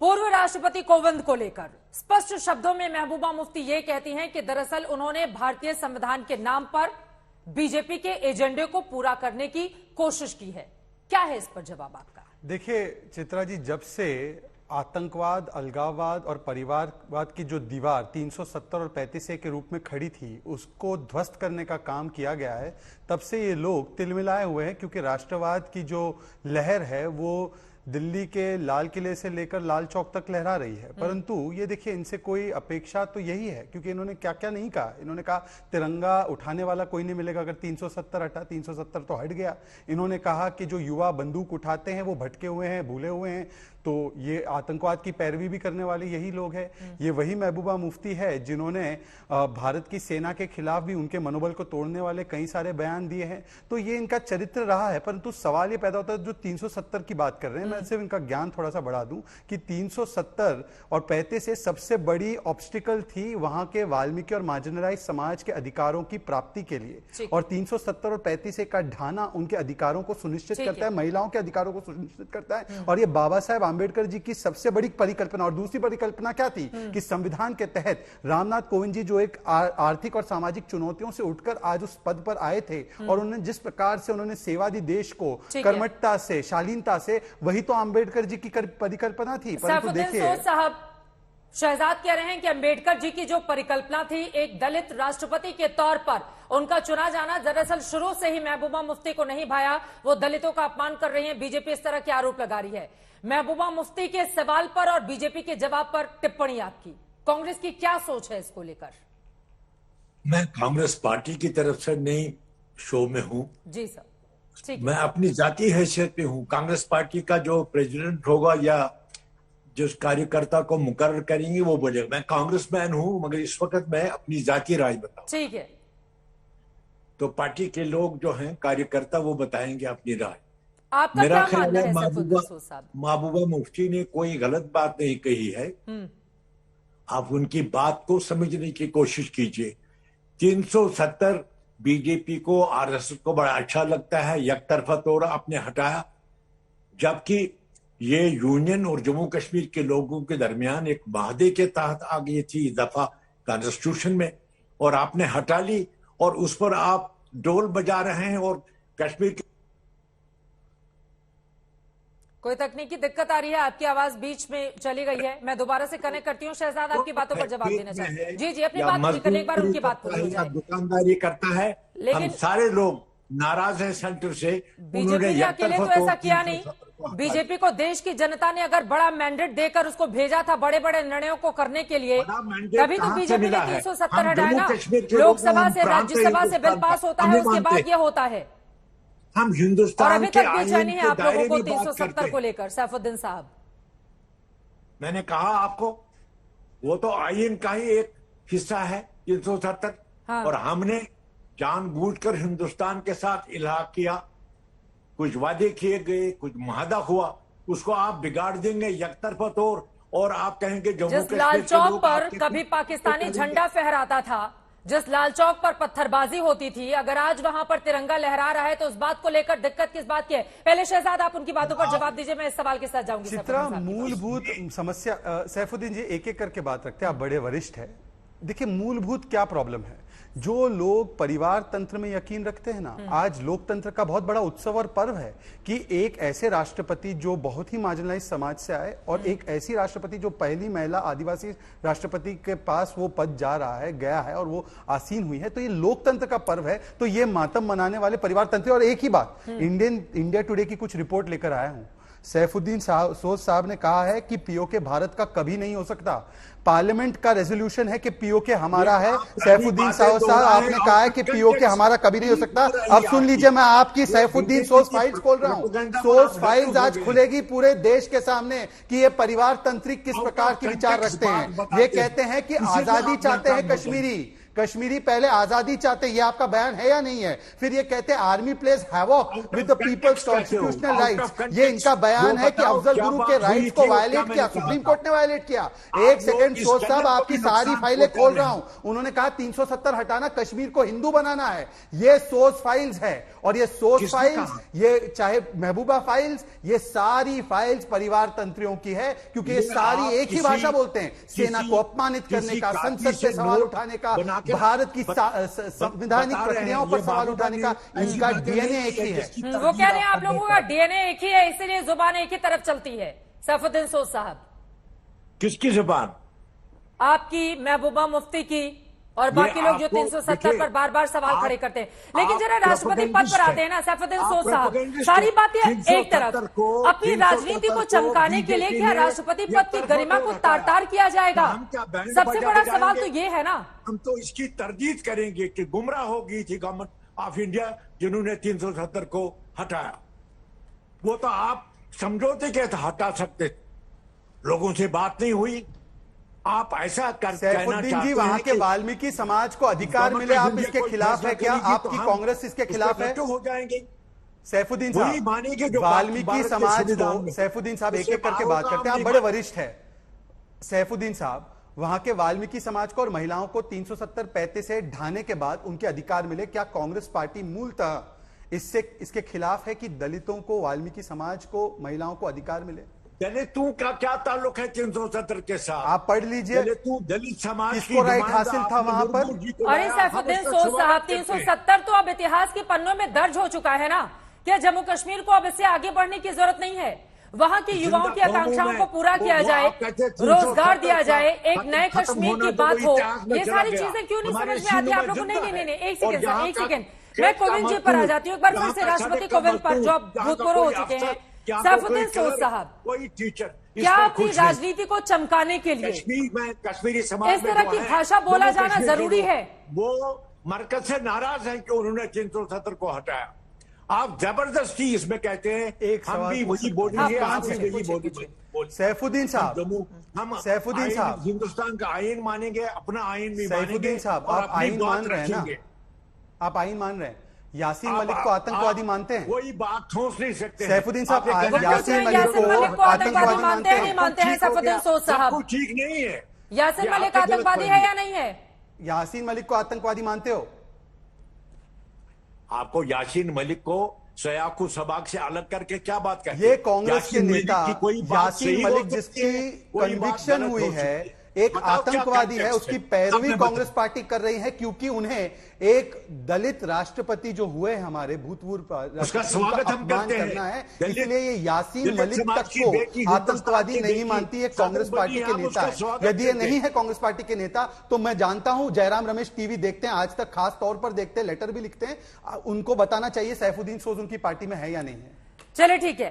पूर्व राष्ट्रपति कोविंद को लेकर स्पष्ट शब्दों में महबूबा मुफ्ती ये कहती हैं कि दरअसल उन्होंने भारतीय संविधान के नाम पर बीजेपी के एजेंडे को पूरा करने की कोशिश की है। क्या है इस पर जवाब आपका? देखिए चित्रा जी, जब से आतंकवाद, अलगाववाद और परिवारवाद की जो दीवार 370 और 35A के रूप में खड़ी थी, उसको ध्वस्त करने का काम किया गया है, तब से ये लोग तिलमिलाए हुए हैं। क्योंकि राष्ट्रवाद की जो लहर है वो दिल्ली के लाल किले से लेकर लाल चौक तक लहरा रही है। परंतु ये देखिए, इनसे कोई अपेक्षा तो यही है, क्योंकि इन्होंने क्या क्या नहीं कहा। इन्होंने कहा तिरंगा उठाने वाला कोई नहीं मिलेगा अगर 370 हटा। 370 तो हट गया। इन्होंने कहा कि जो युवा बंदूक उठाते हैं वो भटके हुए हैं, भूले हुए हैं। तो ये आतंकवाद की पैरवी भी करने वाले यही लोग हैं। ये वही महबूबा मुफ्ती है जिन्होंने भारत की सेना के खिलाफ भी उनके मनोबल को तोड़ने वाले कई सारे बयान दिए हैं। तो ये इनका चरित्र रहा है। परंतु सवाल ये पैदा होता है, जो 370 की बात कर रहे हैं, मैं सिर्फ इनका ज्ञान थोड़ा सा बढ़ा दूं कि 370 और 35 सबसे बड़ी ऑब्स्टिकल थी वहां के वाल्मीकि और मार्जिनलाइज समाज के अधिकारों की प्राप्ति के लिए। और 370 और 35 का ढाना उनके अधिकारों को सुनिश्चित करता है, महिलाओं के अधिकारों को सुनिश्चित करता है। और ये बाबा साहेब आंबेडकर जी की सबसे बड़ी परिकल्पना। और दूसरी परिकल्पना क्या थी कि संविधान के तहत रामनाथ कोविंद जी जो एक आर्थिक और सामाजिक चुनौतियों से उठकर आज उस पद पर आए थे, और उन्होंने जिस प्रकार से उन्होंने सेवा दी देश को, कर्मठता से, शालीनता से, वही तो आंबेडकर जी की परिकल्पना थी। परंतु देखिए साहब, शहजाद कह रहे हैं कि अंबेडकर जी की जो परिकल्पना थी, एक दलित राष्ट्रपति के तौर पर उनका चुना जाना दरअसल शुरू से ही महबूबा मुफ्ती को नहीं भाया। वो दलितों का अपमान कर रही हैं, बीजेपी इस तरह के आरोप लगा रही है। महबूबा मुफ्ती के सवाल पर और बीजेपी के जवाब पर टिप्पणी आपकी, कांग्रेस की क्या सोच है इसको लेकर? मैं कांग्रेस पार्टी की तरफ से नहीं शो में हूं जी सर, ठीक। मैं अपनी जाती हैसियत पे हूं। कांग्रेस पार्टी का जो प्रेसिडेंट होगा या जिस कार्यकर्ता को मुकर्रर करेंगे वो बोलेगा। मैं कांग्रेसमैन हूं, मगर इस वक्त मैं अपनी जाती राय बताऊं। ठीक है। तो पार्टी के लोग जो हैं, कार्यकर्ता, वो बताएंगे अपनी राय। आपका मेरा क्या ख्याल मानना है महबूबा मुफ्ती ने कोई गलत बात नहीं कही है। आप उनकी बात को समझने की कोशिश कीजिए। 370 बीजेपी को, आरएसएस को बड़ा अच्छा लगता है, एकतरफा तौर आपने हटाया, जबकि ये यूनियन और जम्मू कश्मीर के लोगों के दरमियान एक वादे के तहत आ गई थी दफा कॉन्स्टिट्यूशन में, और आपने हटा ली। और उस पर आप ढोल बजा रहे हैं। और कश्मीर के कोई तकनीकी दिक्कत आ रही है, आपकी आवाज बीच में चली गई है। मैं दोबारा से कनेक्ट करती हूँ। शहजाद आपकी बातों पर जवाब देना चाहते हैं। जी जी, अपनी बात पूरी करने एक बार उनकी बात पूरी जाए। दुकानदारी करता है, हम सारे लोग नाराज हैं सेंटर से। बीजेपी ने अकेले तो ऐसा किया नहीं। बीजेपी को देश की जनता ने अगर बड़ा मैंडेट देकर उसको भेजा था बड़े बड़े निर्णयों को करने के लिए, तभी तो बीजेपी ने 370 हटाया ना। लोकसभा से, राज्यसभा से बिल पास होता है, उसके बाद यह होता है। हम हिंदुस्तान और अभी तक बेचैनी है आप लोगों को 370 को लेकर। सैफुद्दीन साहब, मैंने कहा आपको, वो तो आईएन का ही एक हिस्सा है 370। हाँ। और हमने जानबूझकर हिंदुस्तान के साथ इल्हाक किया। कुछ वादे किए गए, कुछ मुआहदा हुआ, उसको आप बिगाड़ देंगे एकतरफा तौर। और आप कहेंगे जम्मू जिस लाल चौक पर कभी पाकिस्तानी झंडा फहराता था, जिस लाल चौक पर पत्थरबाजी होती थी, अगर आज वहां पर तिरंगा लहरा रहा है तो उस बात को लेकर दिक्कत किस बात की है? पहले शहजाद आप उनकी बातों पर जवाब दीजिए, मैं इस सवाल के साथ जाऊंगी। चित्रा, मूलभूत समस्या, सैफुद्दीन जी एक एक करके बात रखते हैं, आप बड़े वरिष्ठ हैं। देखिए मूलभूत क्या प्रॉब्लम है। जो लोग परिवार तंत्र में यकीन रखते हैं ना, आज लोकतंत्र का बहुत बड़ा उत्सव और पर्व है कि एक ऐसे राष्ट्रपति जो बहुत ही मार्जिनलाइज समाज से आए, और एक ऐसी राष्ट्रपति जो पहली महिला आदिवासी राष्ट्रपति के पास वो पद जा रहा है, गया है, और वो आसीन हुई है। तो ये लोकतंत्र का पर्व है। तो ये मातम मनाने वाले परिवार तंत्र। और एक ही बात, इंडिया टुडे की कुछ रिपोर्ट लेकर आया हूं। सैफुद्दीन सोज साहब ने कहा है कि पीओके भारत का कभी नहीं हो सकता। पार्लियामेंट का रेजोल्यूशन है कि पीओके हमारा है। सैफुद्दीन सोज साहब, आपने कहा है कि पीओके हमारा कभी नहीं हो सकता। अब सुन लीजिए, मैं आपकी सैफुद्दीन सोज फाइल्स खोल रहा हूं। सोज फाइल्स आज खुलेगी पूरे देश के सामने कि ये परिवार तंत्रिक किस प्रकार के विचार रखते हैं। ये कहते हैं कि आजादी चाहते हैं कश्मीरी, कश्मीरी पहले आजादी चाहते, ये आपका बयान है या नहीं है? फिर ये कहते army places havoc with the people's constitutional rights. ये इनका बयान है कि अफजल गुरु के राइट्स को वायलेट किया, सुप्रीम कोर्ट ने वायलेट किया। एक सेकंड सोच साहब, आपकी सारी फाइलें खोल रहा हूं। उन्होंने कहा 370 हटाना, कश्मीर को हिंदू बनाना है। ये सोर्स फाइल्स है, और ये सोर्स फाइल्स, ये चाहे महबूबा फाइल्स, ये सारी फाइल्स परिवार तंत्रियों की है, क्योंकि ये सारी एक ही भाषा बोलते हैं। सेना को अपमानित करने का, संसद से सवाल उठाने का, भारत की संवैधानिक प्रक्रियाओं पर सवाल उठाने का इनका डीएनए एक ही है। वो कह रहे हैं आप लोगों का डीएनए एक ही है, इसीलिए जुबान एक ही तरफ चलती है। सैफुद्दीन सोज साहब, किसकी जुबान? आपकी, महबूबा मुफ्ती की, और बाकी लोग जो 370 पर बार बार सवाल खड़े करते हैं। लेकिन जरा राष्ट्रपति पद पर आते हैं ना सैफुद्दीन सोज साहब, सारी बातें एक तरफ, अपनी राजनीति को चमकाने के लिए क्या राष्ट्रपति पद की गरिमा को तार-तार किया जाएगा? सबसे बड़ा सवाल तो ये है ना। हम तो इसकी तरदीद करेंगे कि गुमराह हो गई थी गवर्नमेंट ऑफ इंडिया जिन्होंने 370 को हटाया। वो तो आप समझौते के हटा सकते, लोगों से बात नहीं हुई। आप ऐसा कर सैफुद्दीन जी, वहां के वाल्मीकि समाज को अधिकार मिले, आप इसके खिलाफ है क्या? आपकी कांग्रेस इसके खिलाफ है? हो जाएंगे सैफुद्दीन साहब, वाल्मीकि समाज को, सैफुद्दीन साहब एक एक करके बात करते हैं, आप बड़े वरिष्ठ हैं। सैफुद्दीन साहब, वहां के वाल्मीकि समाज को और महिलाओं को 370 से ढाने के बाद उनके अधिकार मिले, क्या कांग्रेस पार्टी मूलतः इसके खिलाफ है कि दलितों को, वाल्मीकि समाज को, महिलाओं को अधिकार मिले? दलितों का क्या ताल्लुक है 370 के साथ? आप पढ़ लीजिए, दलित समाज किसको राइट हासिल था वहां पर? अरे सैफुद्दीन सोज साहब, 370 तो अब इतिहास के पन्नों में दर्ज हो चुका है ना। क्या जम्मू कश्मीर को अब इससे आगे बढ़ने की जरूरत नहीं है? वहां के युवाओं की आकांक्षाओं को पूरा किया जाए, रोजगार दिया जाए, एक नए कश्मीर की बात हो, ये सारी चीजें क्यों नहीं समझ में आती आप लोगों को? नहीं, एक सेकेंड सर, एक सेकेंड, मैं कोविंद जी पर आ जाती हूँ एक बार फिर से, राष्ट्रपति कोविंद पर, जो भूतपूर्व हो चुके हैं। सैफुद्दीन सोज साहब, कोई टीचर क्या अपनी राजनीति को चमकाने के लिए कश्मीरी समाज इस तरह की भाषा बोला जाना जरूरी है? वो मरकज से नाराज हैं कि उन्होंने 370 को हटाया। आप जबरदस्ती इसमें कहते हैं एक हम भी वही बोलेंगे, आप भी वही बोलेंगे। सैफुद्दीन साहब, हम सैफुद्दीन साहब, हिंदुस्तान का आईन मानेंगे, अपना आईन भी मानेंगे। सैफुद्दीन साहब, आप आईन मान रहे हैं ना? आप आईन मान रहे हैं? यासीन मलिक को आतंकवादी मानते हैं? कोई बात ठोस नहीं सकते। सैफुद्दीन साहब, यासीन मलिक को आतंकवादी मानते हैं, नहीं मानते हैं? सैफुद्दीन सोज साहब, ठीक नहीं है। यासीन मलिक आतंकवादी है या नहीं है? यासीन मलिक को आतंकवादी मानते हो? आपको यासीन मलिक को सयाकू सबाक से अलग करके क्या बात करते? ये कांग्रेस के नेता यासीन मलिक जिसकी कन्विक्शन हुई है एक आतंकवादी है, उसकी पैरवी कांग्रेस पार्टी कर रही है, क्योंकि उन्हें एक दलित राष्ट्रपति जो हुए हमारे भूतपूर्व उसका स्वागत हम करते हैं, करना है। इसलिए ये यासीन मलिक तक को आतंकवादी नहीं मानती है कांग्रेस पार्टी के नेता है। यदि ये नहीं है कांग्रेस पार्टी के नेता, तो मैं जानता हूं जयराम रमेश टीवी देखते हैं, आज तक खास तौर पर देखते हैं, लेटर भी लिखते हैं, उनको बताना चाहिए सैफुद्दीन सोज उनकी पार्टी में है या नहीं है। चले ठीक है।